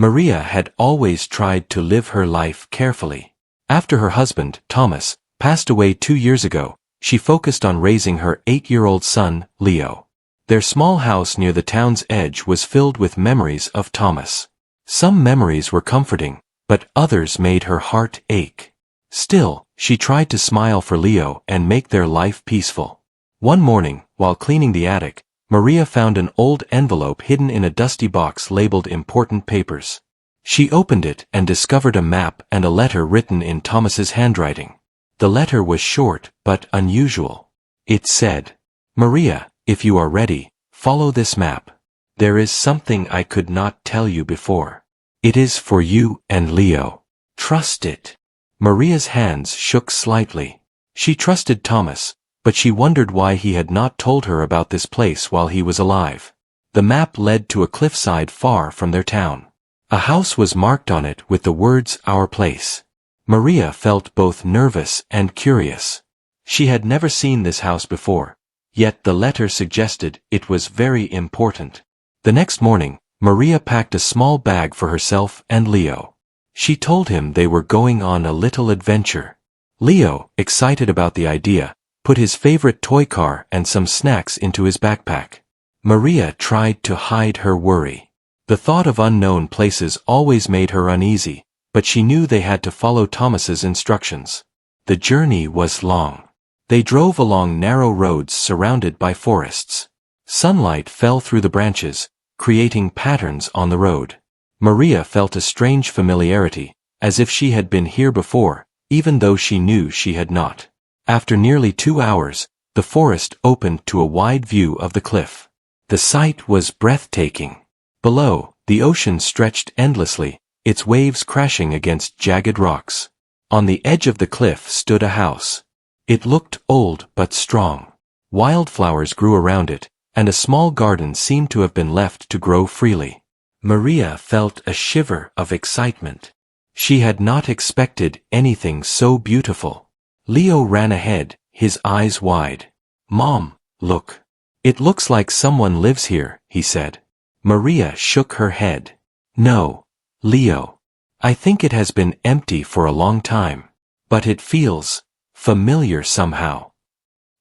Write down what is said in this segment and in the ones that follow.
Maria had always tried to live her life carefully. After her husband, Thomas, passed away 2 years ago, she focused on raising her 8-year-old son, Leo. Their small house near the town's edge was filled with memories of Thomas. Some memories were comforting, but others made her heart ache. Still, she tried to smile for Leo and make their life peaceful. One morning, while cleaning the attic, Maria found an old envelope hidden in a dusty box labeled important papers. She opened it and discovered a map and a letter written in Thomas's handwriting. The letter was short but unusual. It said, "Maria, if you are ready, follow this map. There is something I could not tell you before. It is for you and Leo. Trust it." Maria's hands shook slightly. She trusted Thomas, but she wondered why he had not told her about this place while he was alive. The map led to a cliffside far from their town. A house was marked on it with the words "Our Place." Maria felt both nervous and curious. She had never seen this house before, yet the letter suggested it was very important. The next morning, Maria packed a small bag for herself and Leo. She told him they were going on a little adventure. Leo, excited about the idea, put his favorite toy car and some snacks into his backpack. Maria tried to hide her worry. The thought of unknown places always made her uneasy, but she knew they had to follow Thomas's instructions. The journey was long. They drove along narrow roads surrounded by forests. Sunlight fell through the branches, creating patterns on the road. Maria felt a strange familiarity, as if she had been here before, even though she knew she had not. After nearly 2 hours, the forest opened to a wide view of the cliff. The sight was breathtaking. Below, the ocean stretched endlessly, its waves crashing against jagged rocks. On the edge of the cliff stood a house. It looked old but strong. Wildflowers grew around it, and a small garden seemed to have been left to grow freely. Maria felt a shiver of excitement. She had not expected anything so beautiful. Leo ran ahead, his eyes wide. "Mom, look. It looks like someone lives here," he said. Maria shook her head. "No, Leo. I think it has been empty for a long time. But it feels familiar somehow."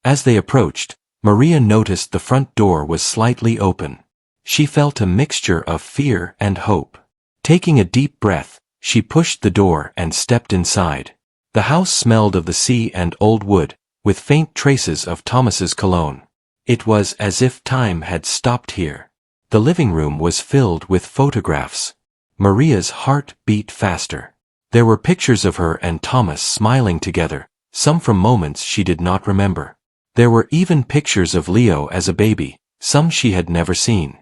As they approached, Maria noticed the front door was slightly open. She felt a mixture of fear and hope. Taking a deep breath, she pushed the door and stepped inside. The house smelled of the sea and old wood, with faint traces of Thomas's cologne. It was as if time had stopped here. The living room was filled with photographs. Maria's heart beat faster. There were pictures of her and Thomas smiling together, some from moments she did not remember. There were even pictures of Leo as a baby, some she had never seen.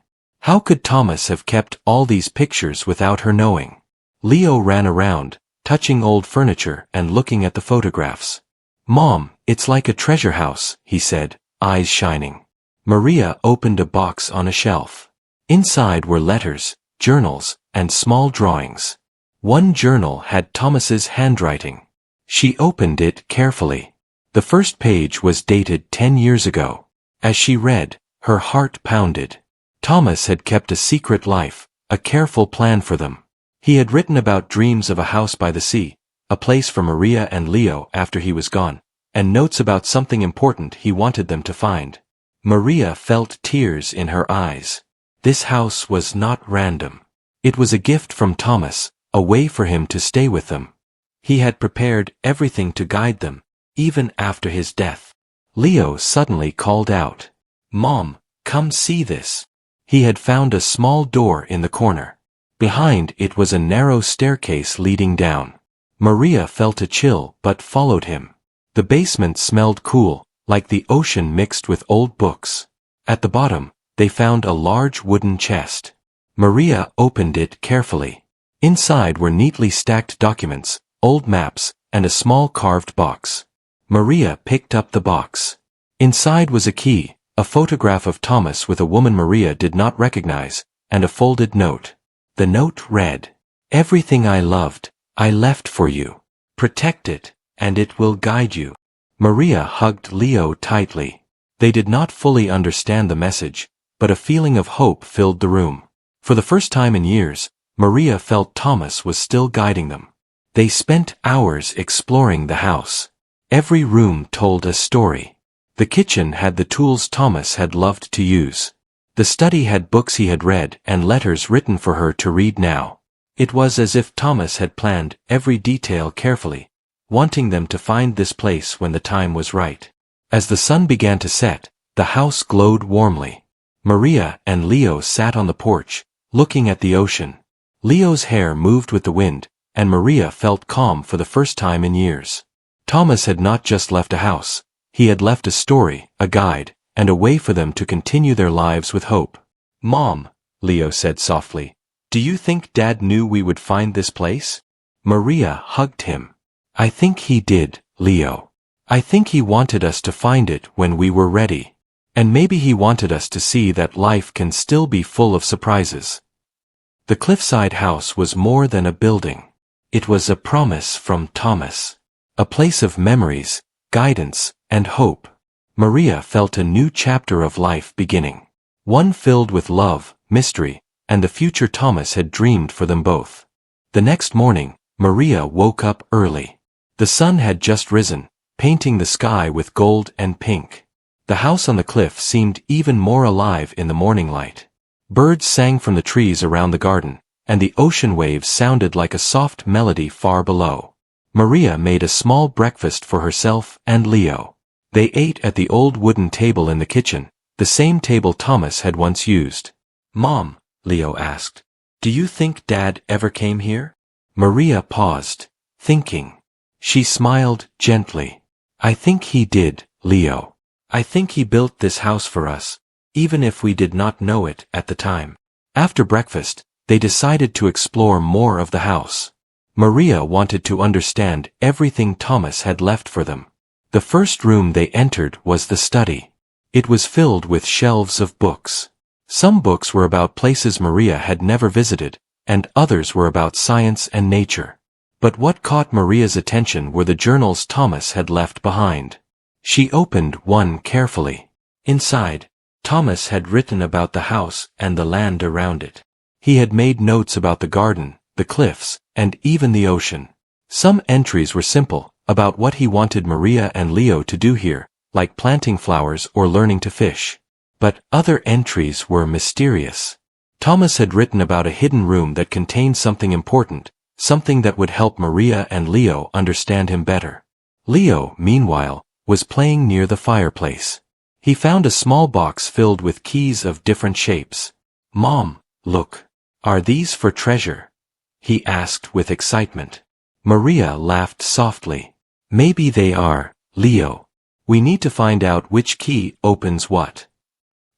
How could Thomas have kept all these pictures without her knowing? Leo ran around, touching old furniture and looking at the photographs. "Mom, it's like a treasure house," he said, eyes shining. Maria opened a box on a shelf. Inside were letters, journals, and small drawings. One journal had Thomas's handwriting. She opened it carefully. The first page was dated 10 years ago. As she read, her heart pounded. Thomas had kept a secret life, a careful plan for them. He had written about dreams of a house by the sea, a place for Maria and Leo after he was gone, and notes about something important he wanted them to find. Maria felt tears in her eyes. This house was not random. It was a gift from Thomas, a way for him to stay with them. He had prepared everything to guide them, even after his death. Leo suddenly called out, "Mom, come see this." He had found a small door in the corner. Behind it was a narrow staircase leading down. Maria felt a chill but followed him. The basement smelled cool, like the ocean mixed with old books. At the bottom, they found a large wooden chest. Maria opened it carefully. Inside were neatly stacked documents, old maps, and a small carved box. Maria picked up the box. Inside was a key, a photograph of Thomas with a woman Maria did not recognize, and a folded note. The note read, "Everything I loved, I left for you. Protect it, and it will guide you." Maria hugged Leo tightly. They did not fully understand the message, but a feeling of hope filled the room. For the first time in years, Maria felt Thomas was still guiding them. They spent hours exploring the house. Every room told a story. The kitchen had the tools Thomas had loved to use. The study had books he had read and letters written for her to read now. It was as if Thomas had planned every detail carefully, wanting them to find this place when the time was right. As the sun began to set, the house glowed warmly. Maria and Leo sat on the porch, looking at the ocean. Leo's hair moved with the wind, and Maria felt calm for the first time in years. Thomas had not just left a house, he had left a story, a guide, and a way for them to continue their lives with hope. "Mom," Leo said softly, "do you think Dad knew we would find this place?" Maria hugged him. "I think he did, Leo. I think he wanted us to find it when we were ready. And maybe he wanted us to see that life can still be full of surprises." The Cliffside house was more than a building. It was a promise from Thomas. A place of memories, guidance, and hope. Maria felt a new chapter of life beginning. One filled with love, mystery, and the future Thomas had dreamed for them both. The next morning, Maria woke up early. The sun had just risen, painting the sky with gold and pink. The house on the cliff seemed even more alive in the morning light. Birds sang from the trees around the garden, and the ocean waves sounded like a soft melody far below. Maria made a small breakfast for herself and Leo. They ate at the old wooden table in the kitchen, the same table Thomas had once used. "Mom," Leo asked, "do you think Dad ever came here?" Maria paused, thinking. She smiled gently. "I think he did, Leo. I think he built this house for us, even if we did not know it at the time." After breakfast, they decided to explore more of the house. Maria wanted to understand everything Thomas had left for them. The first room they entered was the study. It was filled with shelves of books. Some books were about places Maria had never visited, and others were about science and nature. But what caught Maria's attention were the journals Thomas had left behind. She opened one carefully. Inside, Thomas had written about the house and the land around it. He had made notes about the garden, the cliffs, and even the ocean. Some entries were simple, about what he wanted Maria and Leo to do here, like planting flowers or learning to fish. But other entries were mysterious. Thomas had written about a hidden room that contained something important, something that would help Maria and Leo understand him better. Leo, meanwhile, was playing near the fireplace. He found a small box filled with keys of different shapes. "Mom, look. Are these for treasure?" he asked with excitement. Maria laughed softly. "Maybe they are, Leo. We need to find out which key opens what."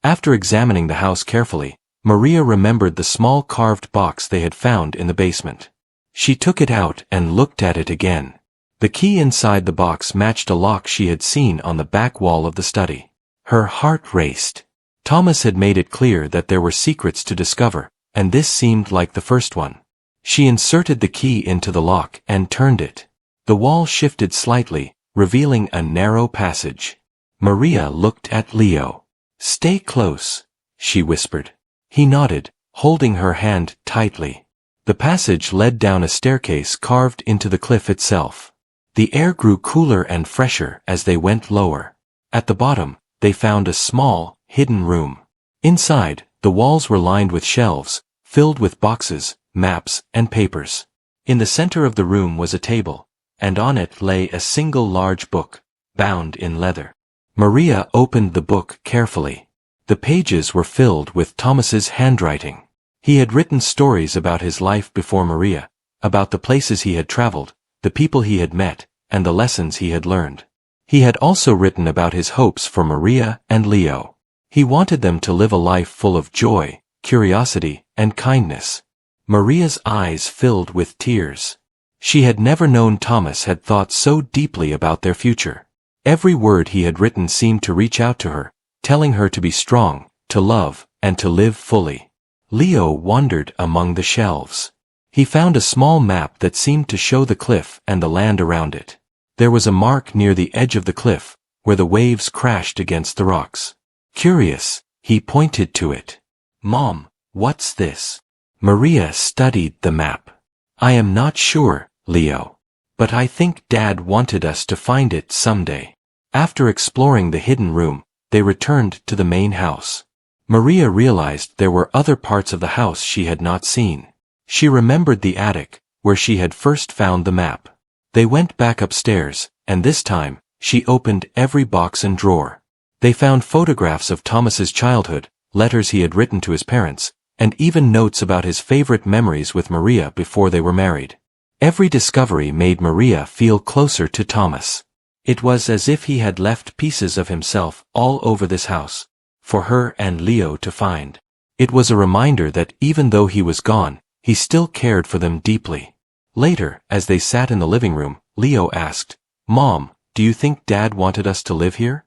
After examining the house carefully, Maria remembered the small carved box they had found in the basement. She took it out and looked at it again. The key inside the box matched a lock she had seen on the back wall of the study. Her heart raced. Thomas had made it clear that there were secrets to discover, and this seemed like the first one. She inserted the key into the lock and turned it. The wall shifted slightly, revealing a narrow passage. Maria looked at Leo. "Stay close," she whispered. He nodded, holding her hand tightly. The passage led down a staircase carved into the cliff itself. The air grew cooler and fresher as they went lower. At the bottom, they found a small, hidden room. Inside, the walls were lined with shelves, filled with boxes, maps, and papers. In the center of the room was a table, and on it lay a single large book, bound in leather. Maria opened the book carefully. The pages were filled with Thomas's handwriting. He had written stories about his life before Maria, about the places he had traveled, the people he had met, and the lessons he had learned. He had also written about his hopes for Maria and Leo. He wanted them to live a life full of joy, curiosity, and kindness. Maria's eyes filled with tears. She had never known Thomas had thought so deeply about their future. Every word he had written seemed to reach out to her, telling her to be strong, to love, and to live fully. Leo wandered among the shelves. He found a small map that seemed to show the cliff and the land around it. There was a mark near the edge of the cliff, where the waves crashed against the rocks. Curious, he pointed to it. "Mom, what's this?" Maria studied the map. I am not sure, Leo. But I think Dad wanted us to find it someday. After exploring the hidden room, they returned to the main house. Maria realized there were other parts of the house she had not seen. She remembered the attic, where she had first found the map. They went back upstairs, and this time, she opened every box and drawer. They found photographs of Thomas's childhood, letters he had written to his parents, and even notes about his favorite memories with Maria before they were married. Every discovery made Maria feel closer to Thomas. It was as if he had left pieces of himself all over this house, for her and Leo to find. It was a reminder that even though he was gone, he still cared for them deeply. Later, as they sat in the living room, Leo asked, "Mom, do you think Dad wanted us to live here?"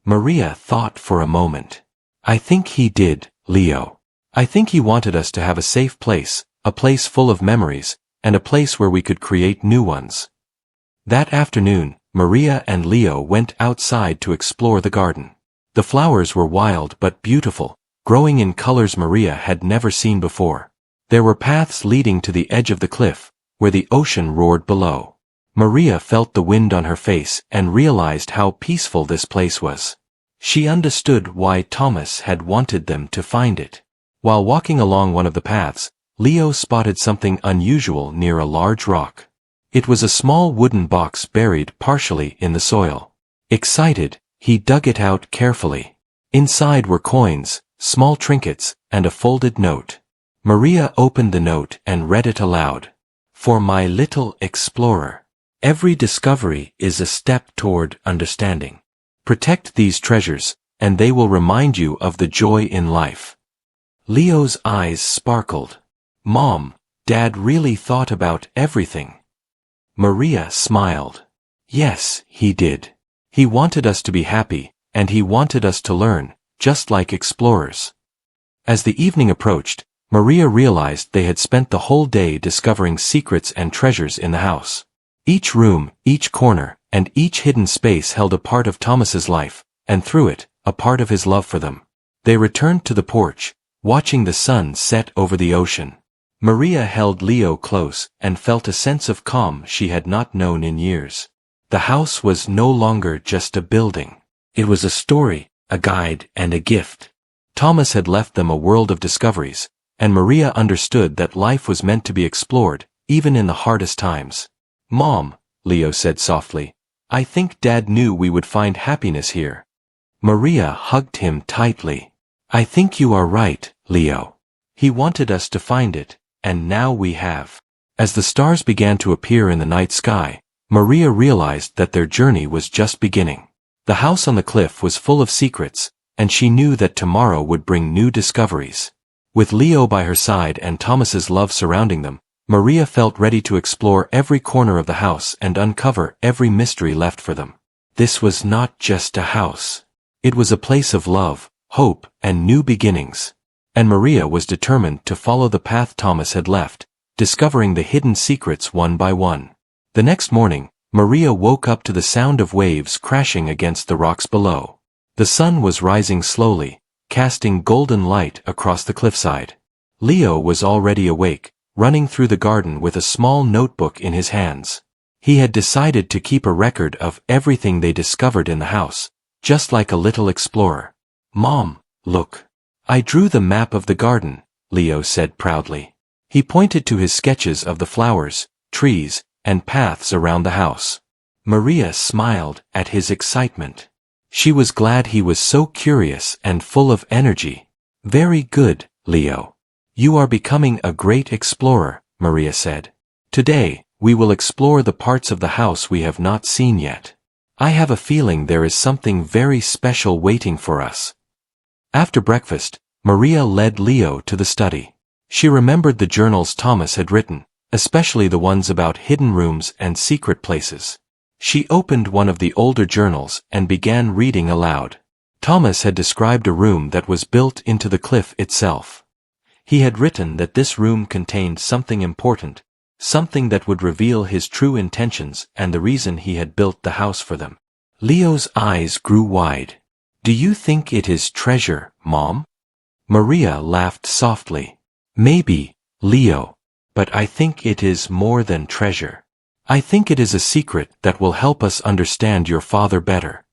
Maria thought for a moment. "I think he did, Leo. I think he wanted us to have a safe place, a place full of memories, and a place where we could create new ones." That afternoon, Maria and Leo went outside to explore the garden. The flowers were wild but beautiful, growing in colors Maria had never seen before. There were paths leading to the edge of the cliff, where the ocean roared below. Maria felt the wind on her face and realized how peaceful this place was. She understood why Thomas had wanted them to find it. While walking along one of the paths, Leo spotted something unusual near a large rock. It was a small wooden box buried partially in the soil. Excited, he dug it out carefully. Inside were coins, small trinkets, and a folded note. Maria opened the note and read it aloud. "For my little explorer. Every discovery is a step toward understanding. Protect these treasures, and they will remind you of the joy in life." Leo's eyes sparkled. "Mom, Dad really thought about everything." Maria smiled. "Yes, he did. He wanted us to be happy, and he wanted us to learn, just like explorers." As the evening approached, Maria realized they had spent the whole day discovering secrets and treasures in the house. Each room, each corner, and each hidden space held a part of Thomas's life, and through it, a part of his love for them. They returned to the porch, watching the sun set over the ocean. Maria held Leo close and felt a sense of calm she had not known in years. The house was no longer just a building. It was a story, a guide, and a gift. Thomas had left them a world of discoveries, and Maria understood that life was meant to be explored, even in the hardest times. "Mom," Leo said softly, "I think Dad knew we would find happiness here." Maria hugged him tightly. "I think you are right, Leo. He wanted us to find it, and now we have." As the stars began to appear in the night sky, Maria realized that their journey was just beginning. The house on the cliff was full of secrets, and she knew that tomorrow would bring new discoveries. With Leo by her side and Thomas's love surrounding them, Maria felt ready to explore every corner of the house and uncover every mystery left for them. This was not just a house. It was a place of love, hope, and new beginnings. And Maria was determined to follow the path Thomas had left, discovering the hidden secrets one by one. The next morning, Maria woke up to the sound of waves crashing against the rocks below. The sun was rising slowly, casting golden light across the cliffside. Leo was already awake, running through the garden with a small notebook in his hands. He had decided to keep a record of everything they discovered in the house, just like a little explorer. "Mom, look. I drew the map of the garden," Leo said proudly. He pointed to his sketches of the flowers, trees, and paths around the house. Maria smiled at his excitement. She was glad he was so curious and full of energy. "Very good, Leo. You are becoming a great explorer," Maria said. "Today, we will explore the parts of the house we have not seen yet. I have a feeling there is something very special waiting for us." After breakfast, Maria led Leo to the study. She remembered the journals Thomas had written, especially the ones about hidden rooms and secret places. She opened one of the older journals and began reading aloud. Thomas had described a room that was built into the cliff itself. He had written that this room contained something important, something that would reveal his true intentions and the reason he had built the house for them. Leo's eyes grew wide. "Do you think it is treasure, Mom?" Maria laughed softly. "Maybe, Leo. But I think it is more than treasure. I think it is a secret that will help us understand your father better.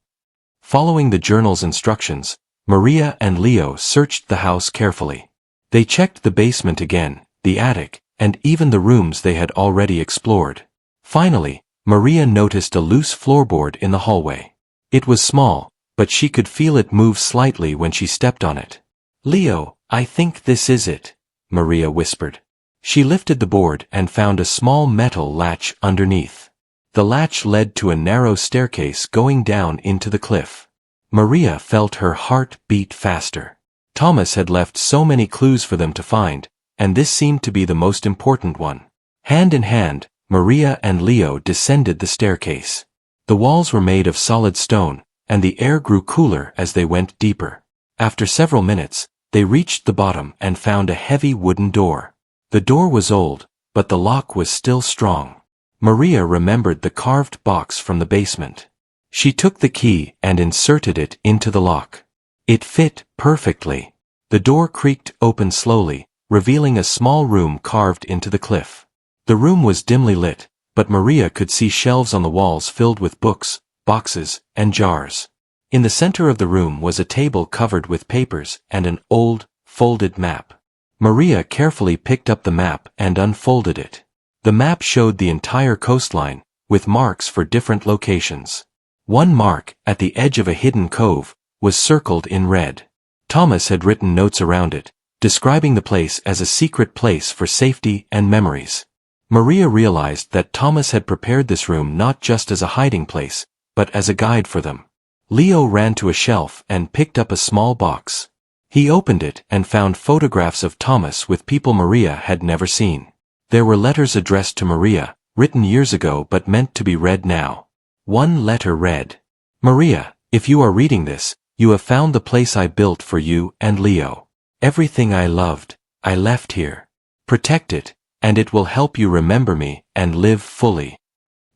Following the journal's instructions, Maria and Leo searched the house carefully. They checked the basement again, the attic, and even the rooms they had already explored. Finally, Maria noticed a loose floorboard in the hallway. It was small, but she could feel it move slightly when she stepped on it. Leo, I think this is it, Maria whispered. She lifted the board and found a small metal latch underneath. The latch led to a narrow staircase going down into the cliff. Maria felt her heart beat faster. Thomas had left so many clues for them to find, and this seemed to be the most important one. Hand in hand, Maria and Leo descended the staircase. The walls were made of solid stone, and the air grew cooler as they went deeper. After several minutes, they reached the bottom and found a heavy wooden door. The door was old, but the lock was still strong. Maria remembered the carved box from the basement. She took the key and inserted it into the lock. It fit perfectly. The door creaked open slowly, revealing a small room carved into the cliff. The room was dimly lit, but Maria could see shelves on the walls filled with books, boxes, and jars. In the center of the room was a table covered with papers and an old, folded map. Maria carefully picked up the map and unfolded it. The map showed the entire coastline, with marks for different locations. One mark, at the edge of a hidden cove, was circled in red. Thomas had written notes around it, describing the place as a secret place for safety and memories. Maria realized that Thomas had prepared this room not just as a hiding place, but as a guide for them. Leo ran to a shelf and picked up a small box. He opened it and found photographs of Thomas with people Maria had never seen. There were letters addressed to Maria, written years ago but meant to be read now. One letter read, "Maria, if you are reading this, you have found the place I built for you and Leo. Everything I loved, I left here. Protect it, and it will help you remember me and live fully."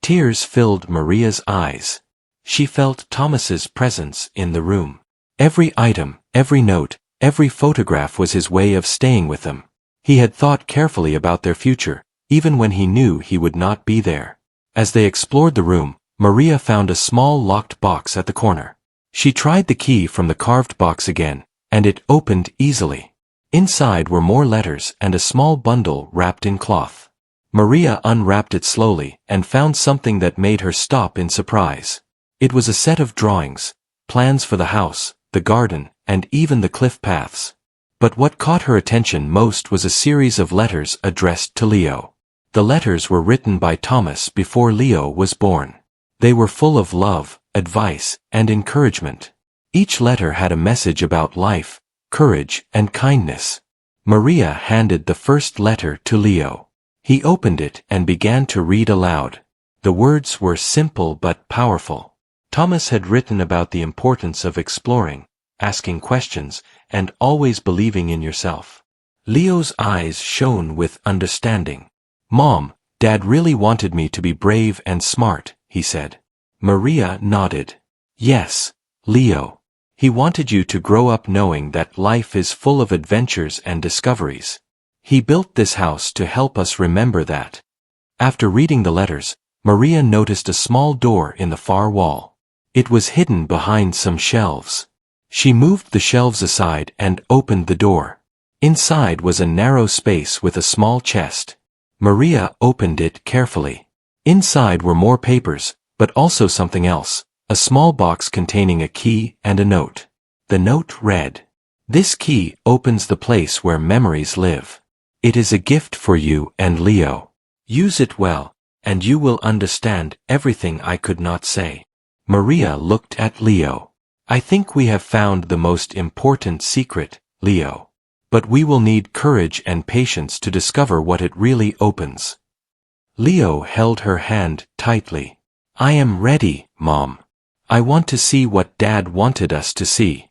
Tears filled Maria's eyes. She felt Thomas's presence in the room. Every item, every note, every photograph was his way of staying with them. He had thought carefully about their future, even when he knew he would not be there. As they explored the room, Maria found a small locked box at the corner. She tried the key from the carved box again, and it opened easily. Inside were more letters and a small bundle wrapped in cloth. Maria unwrapped it slowly and found something that made her stop in surprise. It was a set of drawings, plans for the house, the garden, and even the cliff paths. But what caught her attention most was a series of letters addressed to Leo. The letters were written by Thomas before Leo was born. They were full of love, advice, and encouragement. Each letter had a message about life, courage, and kindness. Maria handed the first letter to Leo. He opened it and began to read aloud. The words were simple but powerful. Thomas had written about the importance of exploring, asking questions, and always believing in yourself. Leo's eyes shone with understanding. "Mom, Dad really wanted me to be brave and smart," he said. Maria nodded. "Yes, Leo. He wanted you to grow up knowing that life is full of adventures and discoveries. He built this house to help us remember that." After reading the letters, Maria noticed a small door in the far wall. It was hidden behind some shelves. She moved the shelves aside and opened the door. Inside was a narrow space with a small chest. Maria opened it carefully. Inside were more papers, but also something else, a small box containing a key and a note. The note read, "This key opens the place where memories live. It is a gift for you and Leo. Use it well, and you will understand everything I could not say." Maria looked at Leo. "I think we have found the most important secret, Leo. But we will need courage and patience to discover what it really opens." Leo held her hand tightly. "I am ready, Mom. I want to see what Dad wanted us to see."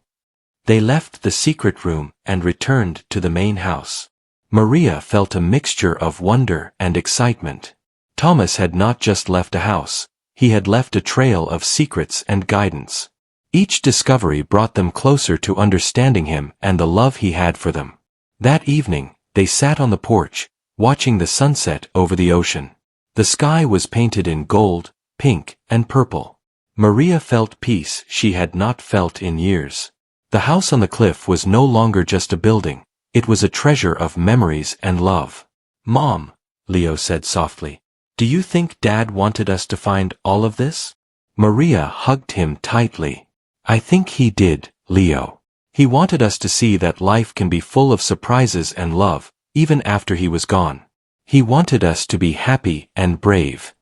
They left the secret room and returned to the main house. Maria felt a mixture of wonder and excitement. Thomas had not just left a house, he had left a trail of secrets and guidance. Each discovery brought them closer to understanding him and the love he had for them. That evening, they sat on the porch, watching the sunset over the ocean. The sky was painted in gold, pink, and purple. Maria felt peace she had not felt in years. The house on the cliff was no longer just a building, it was a treasure of memories and love. "Mom," Leo said softly, "do you think Dad wanted us to find all of this?" Maria hugged him tightly. "I think he did, Leo. He wanted us to see that life can be full of surprises and love, even after he was gone. He wanted us to be happy and brave."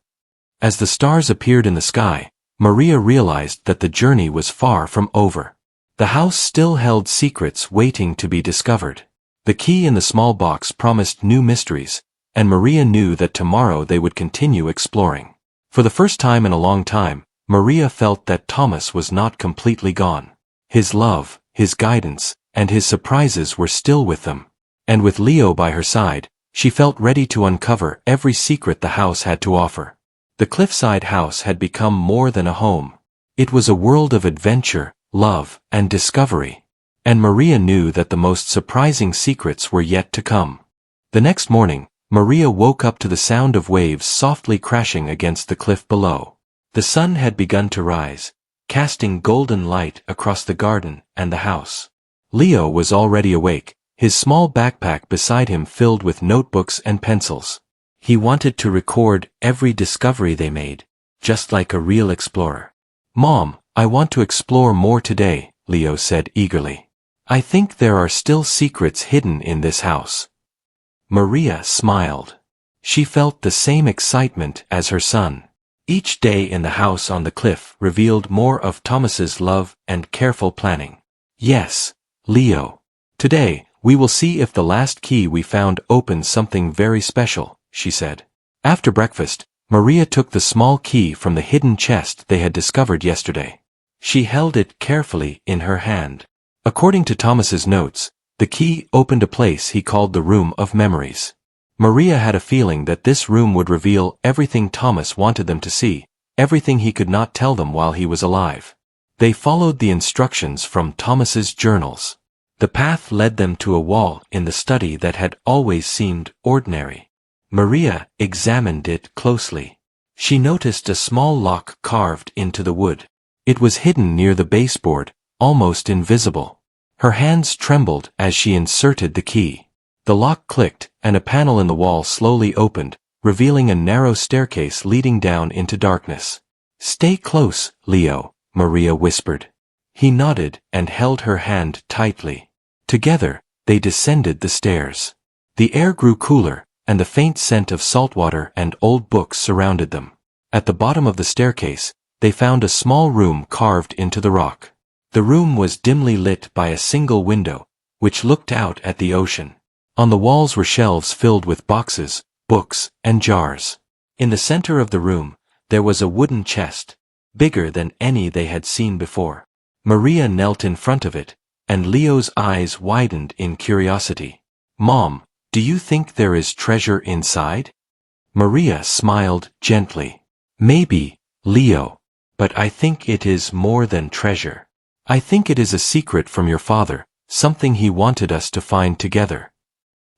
As the stars appeared in the sky, Maria realized that the journey was far from over. The house still held secrets waiting to be discovered. The key in the small box promised new mysteries, and Maria knew that tomorrow they would continue exploring. For the first time in a long time, Maria felt that Thomas was not completely gone. His love, his guidance, and his surprises were still with them. And with Leo by her side, she felt ready to uncover every secret the house had to offer. The Cliffside house had become more than a home. It was a world of adventure, love, and discovery. And Maria knew that the most surprising secrets were yet to come. The next morning, Maria woke up to the sound of waves softly crashing against the cliff below. The sun had begun to rise, casting golden light across the garden and the house. Leo was already awake, his small backpack beside him filled with notebooks and pencils. He wanted to record every discovery they made, just like a real explorer. "Mom, I want to explore more today," Leo said eagerly. "I think there are still secrets hidden in this house." Maria smiled. She felt the same excitement as her son. Each day in the house on the cliff revealed more of Thomas's love and careful planning. "Yes, Leo. Today, we will see if the last key we found opens something very special," she said. After breakfast, Maria took the small key from the hidden chest they had discovered yesterday. She held it carefully in her hand. According to Thomas's notes, the key opened a place he called the Room of Memories. Maria had a feeling that this room would reveal everything Thomas wanted them to see, everything he could not tell them while he was alive. They followed the instructions from Thomas's journals. The path led them to a wall in the study that had always seemed ordinary. Maria examined it closely. She noticed a small lock carved into the wood. It was hidden near the baseboard, almost invisible. Her hands trembled as she inserted the key. The lock clicked, and a panel in the wall slowly opened, revealing a narrow staircase leading down into darkness. "Stay close, Leo," Maria whispered. He nodded and held her hand tightly. Together, they descended the stairs. The air grew cooler, and the faint scent of saltwater and old books surrounded them. At the bottom of the staircase, they found a small room carved into the rock. The room was dimly lit by a single window, which looked out at the ocean. On the walls were shelves filled with boxes, books, and jars. In the center of the room, there was a wooden chest, bigger than any they had seen before. Maria knelt in front of it, and Leo's eyes widened in curiosity. "Mom, do you think there is treasure inside?" Maria smiled gently. "Maybe, Leo. But I think it is more than treasure. I think it is a secret from your father, something he wanted us to find together."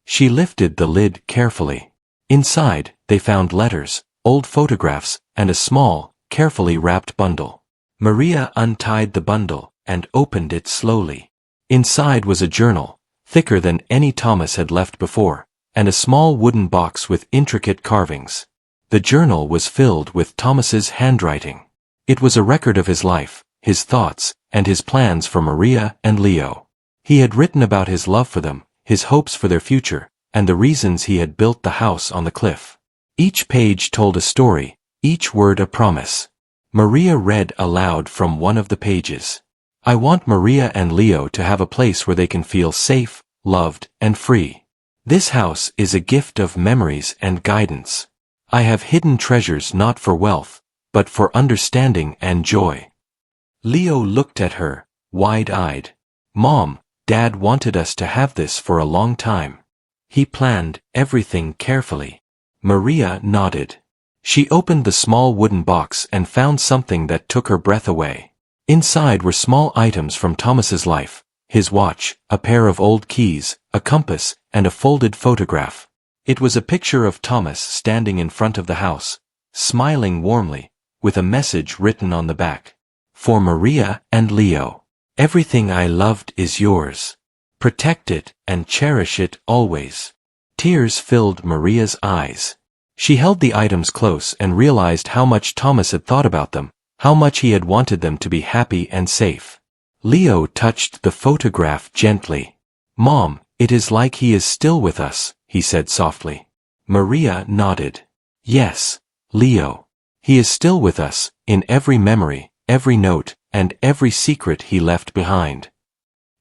She lifted the lid carefully. Inside, they found letters, old photographs, and a small, carefully wrapped bundle. Maria untied the bundle and opened it slowly. Inside was a journal, thicker than any Thomas had left before, and a small wooden box with intricate carvings. The journal was filled with Thomas's handwriting. It was a record of his life, his thoughts, and his plans for Maria and Leo. He had written about his love for them, his hopes for their future, and the reasons he had built the house on the cliff. Each page told a story, each word a promise. Maria read aloud from one of the pages. "I want Maria and Leo to have a place where they can feel safe, loved, and free. This house is a gift of memories and guidance. I have hidden treasures not for wealth, but for understanding and joy." Leo looked at her, wide-eyed. "Mom, Dad wanted us to have this for a long time. He planned everything carefully." Maria nodded. She opened the small wooden box and found something that took her breath away. Inside were small items from Thomas's life, his watch, a pair of old keys, a compass, and a folded photograph. It was a picture of Thomas standing in front of the house, smiling warmly, with a message written on the back. For Maria and Leo. Everything I loved is yours. Protect it and cherish it always. Tears filled Maria's eyes. She held the items close and realized how much Thomas had thought about them, how much he had wanted them to be happy and safe. Leo touched the photograph gently. Mom, it is like he is still with us, he said softly. Maria nodded. Yes, Leo. He is still with us, in every memory, every note, and every secret he left behind.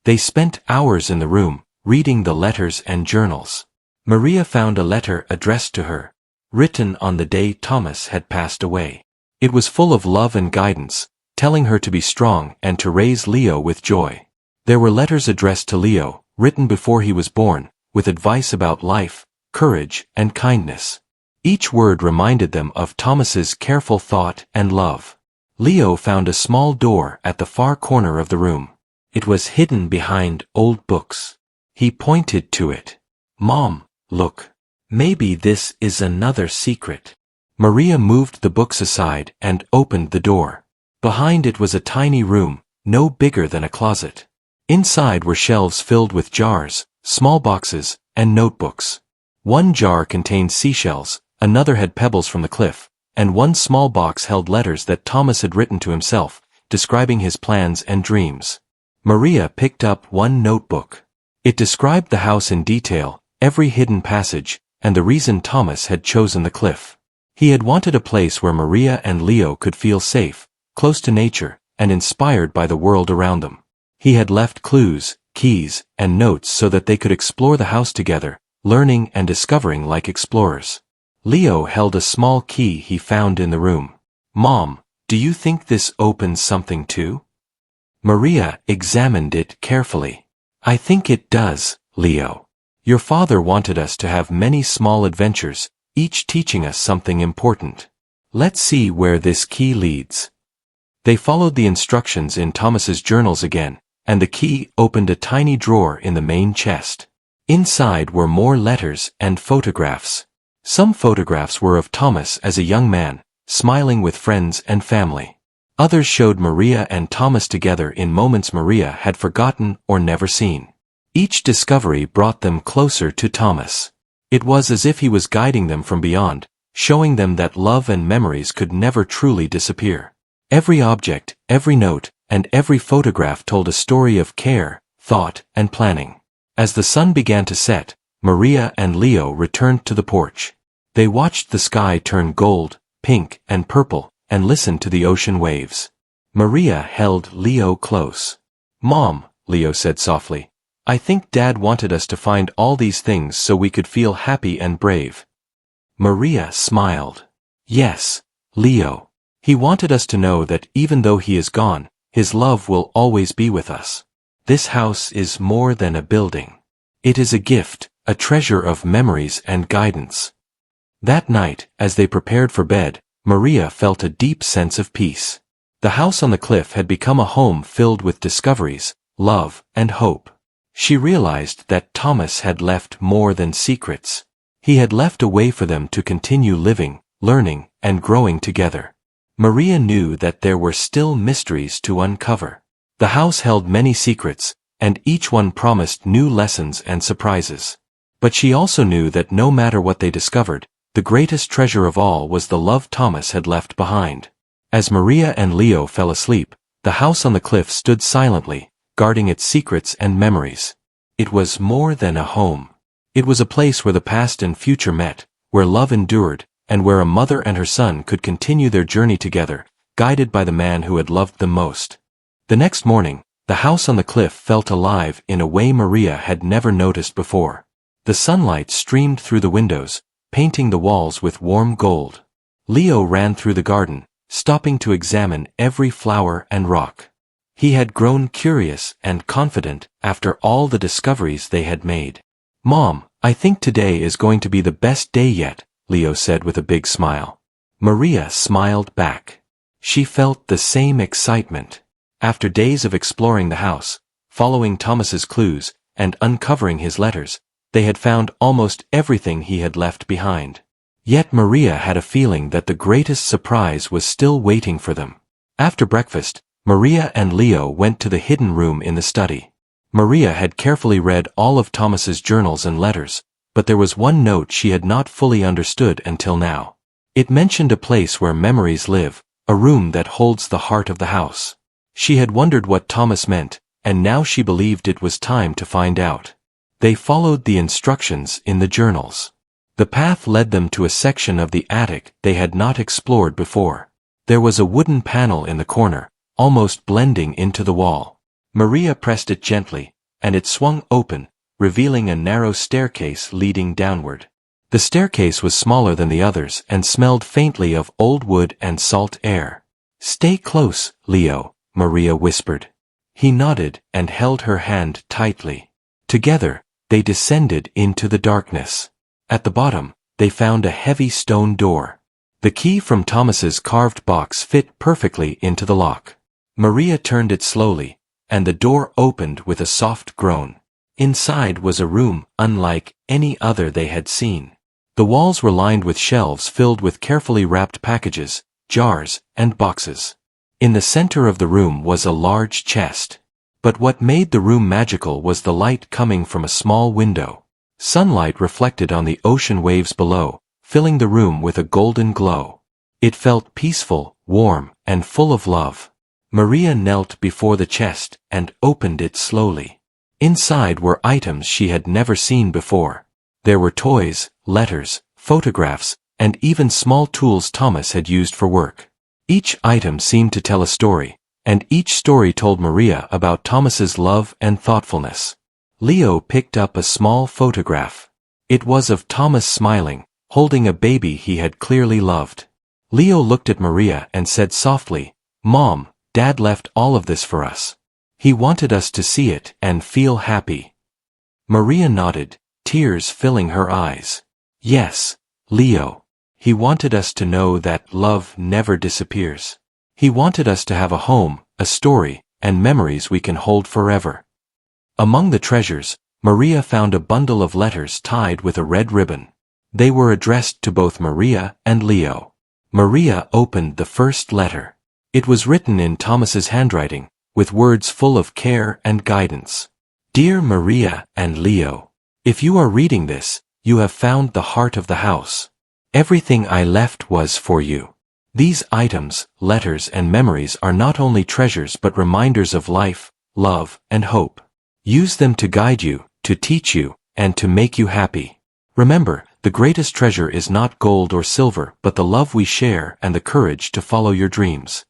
They spent hours in the room, reading the letters and journals. Maria found a letter addressed to her, written on the day Thomas had passed away. It was full of love and guidance, telling her to be strong and to raise Leo with joy. There were letters addressed to Leo, written before he was born, with advice about life, courage, and kindness. Each word reminded them of Thomas's careful thought and love. Leo found a small door at the far corner of the room. It was hidden behind old books. He pointed to it. Mom, look. Maybe this is another secret. Maria moved the books aside and opened the door. Behind it was a tiny room, no bigger than a closet. Inside were shelves filled with jars, small boxes, and notebooks. One jar contained seashells, another had pebbles from the cliff, and one small box held letters that Thomas had written to himself, describing his plans and dreams. Maria picked up one notebook. It described the house in detail, every hidden passage, and the reason Thomas had chosen the cliff. He had wanted a place where Maria and Leo could feel safe, close to nature, and inspired by the world around them. He had left clues, keys, and notes so that they could explore the house together, learning and discovering like explorers. Leo held a small key he found in the room. Mom, do you think this opens something too? Maria examined it carefully. I think it does, Leo. Your father wanted us to have many small adventures, each teaching us something important. Let's see where this key leads. They followed the instructions in Thomas's journals again, and the key opened a tiny drawer in the main chest. Inside were more letters and photographs. Some photographs were of Thomas as a young man, smiling with friends and family. Others showed Maria and Thomas together in moments Maria had forgotten or never seen. Each discovery brought them closer to Thomas. It was as if he was guiding them from beyond, showing them that love and memories could never truly disappear. Every object, every note, and every photograph told a story of care, thought, and planning. As the sun began to set, Maria and Leo returned to the porch. They watched the sky turn gold, pink, and purple, and listened to the ocean waves. Maria held Leo close. Mom, Leo said softly, I think Dad wanted us to find all these things so we could feel happy and brave. Maria smiled. Yes, Leo. He wanted us to know that even though he is gone, his love will always be with us. This house is more than a building. It is a gift, a treasure of memories and guidance. That night, as they prepared for bed, Maria felt a deep sense of peace. The house on the cliff had become a home filled with discoveries, love, and hope. She realized that Thomas had left more than secrets. He had left a way for them to continue living, learning, and growing together. Maria knew that there were still mysteries to uncover. The house held many secrets, and each one promised new lessons and surprises. But she also knew that no matter what they discovered, the greatest treasure of all was the love Thomas had left behind. As Maria and Leo fell asleep, the house on the cliff stood silently, guarding its secrets and memories. It was more than a home. It was a place where the past and future met, where love endured, and where a mother and her son could continue their journey together, guided by the man who had loved them most. The next morning, the house on the cliff felt alive in a way Maria had never noticed before. The sunlight streamed through the windows, painting the walls with warm gold. Leo ran through the garden, stopping to examine every flower and rock. He had grown curious and confident after all the discoveries they had made. Mom, I think today is going to be the best day yet, Leo said with a big smile. Maria smiled back. She felt the same excitement. After days of exploring the house, following Thomas's clues, and uncovering his letters. They had found almost everything he had left behind. Yet Maria had a feeling that the greatest surprise was still waiting for them. After breakfast, Maria and Leo went to the hidden room in the study. Maria had carefully read all of Thomas's journals and letters, but there was one note she had not fully understood until now. It mentioned a place where memories live, a room that holds the heart of the house. She had wondered what Thomas meant, and now she believed it was time to find out. They followed the instructions in the journals. The path led them to a section of the attic they had not explored before. There was a wooden panel in the corner, almost blending into the wall. Maria pressed it gently, and it swung open, revealing a narrow staircase leading downward. The staircase was smaller than the others and smelled faintly of old wood and salt air. "Stay close, Leo," Maria whispered. He nodded and held her hand tightly. Together, they descended into the darkness. At the bottom, they found a heavy stone door. The key from Thomas's carved box fit perfectly into the lock. Maria turned it slowly, and the door opened with a soft groan. Inside was a room unlike any other they had seen. The walls were lined with shelves filled with carefully wrapped packages, jars, and boxes. In the center of the room was a large chest. But what made the room magical was the light coming from a small window. Sunlight reflected on the ocean waves below, filling the room with a golden glow. It felt peaceful, warm, and full of love. Maria knelt before the chest and opened it slowly. Inside were items she had never seen before. There were toys, letters, photographs, and even small tools Thomas had used for work. Each item seemed to tell a story, and each story told Maria about Thomas's love and thoughtfulness. Leo picked up a small photograph. It was of Thomas smiling, holding a baby he had clearly loved. Leo looked at Maria and said softly, "Mom, Dad left all of this for us. He wanted us to see it and feel happy." Maria nodded, tears filling her eyes. "Yes, Leo. He wanted us to know that love never disappears. He wanted us to have a home, a story, and memories we can hold forever." Among the treasures, Maria found a bundle of letters tied with a red ribbon. They were addressed to both Maria and Leo. Maria opened the first letter. It was written in Thomas's handwriting, with words full of care and guidance. "Dear Maria and Leo, if you are reading this, you have found the heart of the house. Everything I left was for you. These items, letters, and memories are not only treasures but reminders of life, love, and hope. Use them to guide you, to teach you, and to make you happy. Remember, the greatest treasure is not gold or silver but the love we share and the courage to follow your dreams."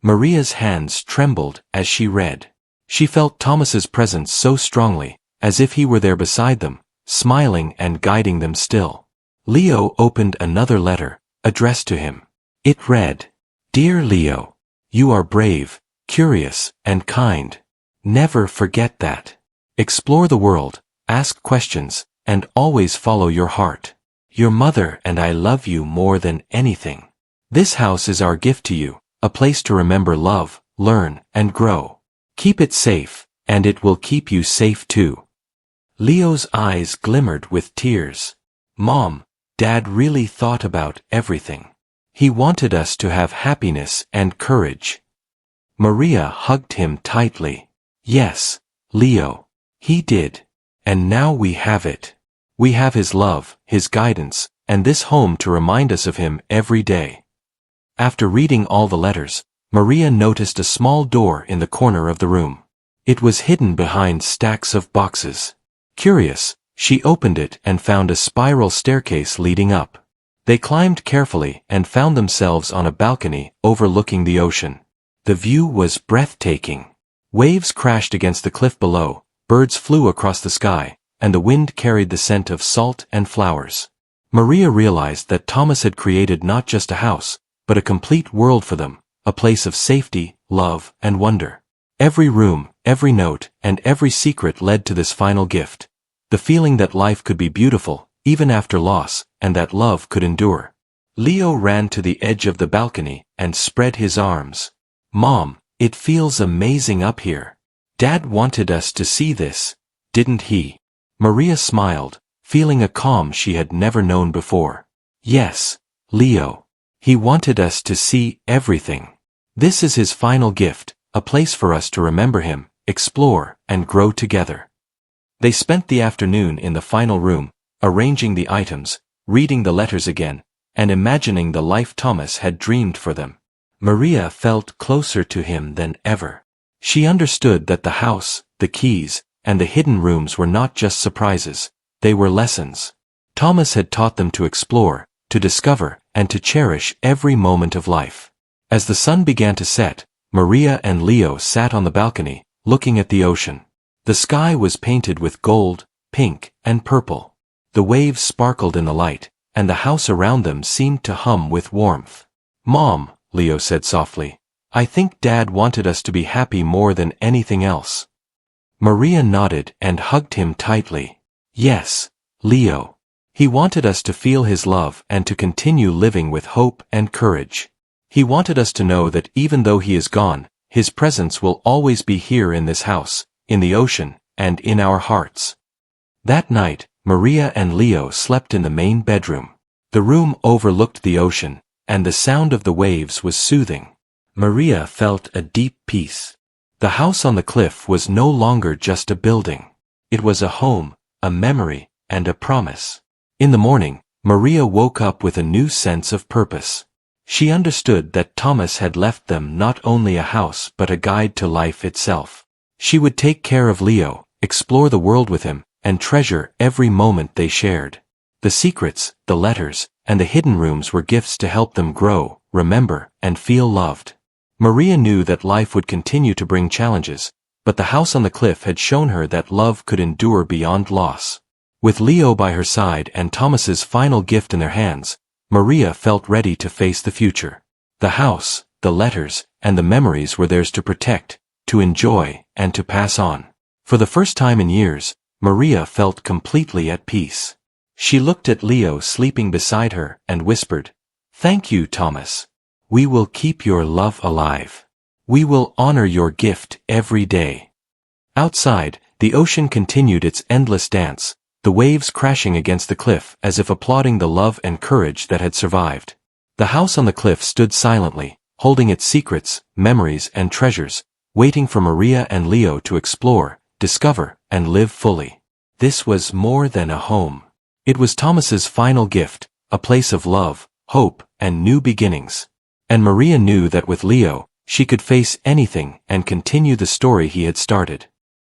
Maria's hands trembled as she read. She felt Thomas's presence so strongly, as if he were there beside them, smiling and guiding them still. Leo opened another letter, addressed to him. It read, "Dear Leo, you are brave, curious, and kind. Never forget that. Explore the world, ask questions, and always follow your heart. Your mother and I love you more than anything. This house is our gift to you, a place to remember love, learn, and grow. Keep it safe, and it will keep you safe too." Leo's eyes glimmered with tears. "Mom, Dad really thought about everything. He wanted us to have happiness and courage." Maria hugged him tightly. "Yes, Leo, he did. And now we have it. We have his love, his guidance, and this home to remind us of him every day." After reading all the letters, Maria noticed a small door in the corner of the room. It was hidden behind stacks of boxes. Curious, she opened it and found a spiral staircase leading up. They climbed carefully and found themselves on a balcony overlooking the ocean. The view was breathtaking. Waves crashed against the cliff below, birds flew across the sky, and the wind carried the scent of salt and flowers. Maria realized that Thomas had created not just a house, but a complete world for them, a place of safety, love, and wonder. Every room, every note, and every secret led to this final gift. The feeling that life could be beautiful, even after loss, and that love could endure. Leo ran to the edge of the balcony and spread his arms. "Mom, it feels amazing up here. Dad wanted us to see this, didn't he? Maria smiled, feeling a calm she had never known before. Yes, Leo. He wanted us to see everything. This is his final gift, a place for us to remember him, explore, and grow together. They spent the afternoon in the final room, arranging the items, reading the letters again, and imagining the life Thomas had dreamed for them. Maria felt closer to him than ever. She understood that the house, the keys, and the hidden rooms were not just surprises, they were lessons. Thomas had taught them to explore, to discover, and to cherish every moment of life. As the sun began to set, Maria and Leo sat on the balcony, looking at the ocean. The sky was painted with gold, pink, and purple. The waves sparkled in the light, and the house around them seemed to hum with warmth. "Mom," Leo said softly, "I think Dad wanted us to be happy more than anything else." Maria nodded and hugged him tightly. "Yes, Leo. He wanted us to feel his love and to continue living with hope and courage. He wanted us to know that even though he is gone, his presence will always be here in this house, in the ocean, and in our hearts." That night, Maria and Leo slept in the main bedroom. The room overlooked the ocean, and the sound of the waves was soothing. Maria felt a deep peace. The house on the cliff was no longer just a building. It was a home, a memory, and a promise. In the morning, Maria woke up with a new sense of purpose. She understood that Thomas had left them not only a house but a guide to life itself. She would take care of Leo, explore the world with him, and treasure every moment they shared. The secrets, the letters, and the hidden rooms were gifts to help them grow, remember, and feel loved. Maria knew that life would continue to bring challenges, but the house on the cliff had shown her that love could endure beyond loss. With Leo by her side and Thomas's final gift in their hands, Maria felt ready to face the future. The house, the letters, and the memories were theirs to protect, to enjoy, and to pass on. For the first time in years, Maria felt completely at peace. She looked at Leo sleeping beside her and whispered, "Thank you, Thomas. We will keep your love alive. We will honor your gift every day." Outside, the ocean continued its endless dance, the waves crashing against the cliff as if applauding the love and courage that had survived. The house on the cliff stood silently, holding its secrets, memories, and treasures, waiting for Maria and Leo to explore, discover, and live fully. This was more than a home. It was Thomas's final gift, a place of love, hope, and new beginnings. And Maria knew that with Leo, she could face anything and continue the story he had started.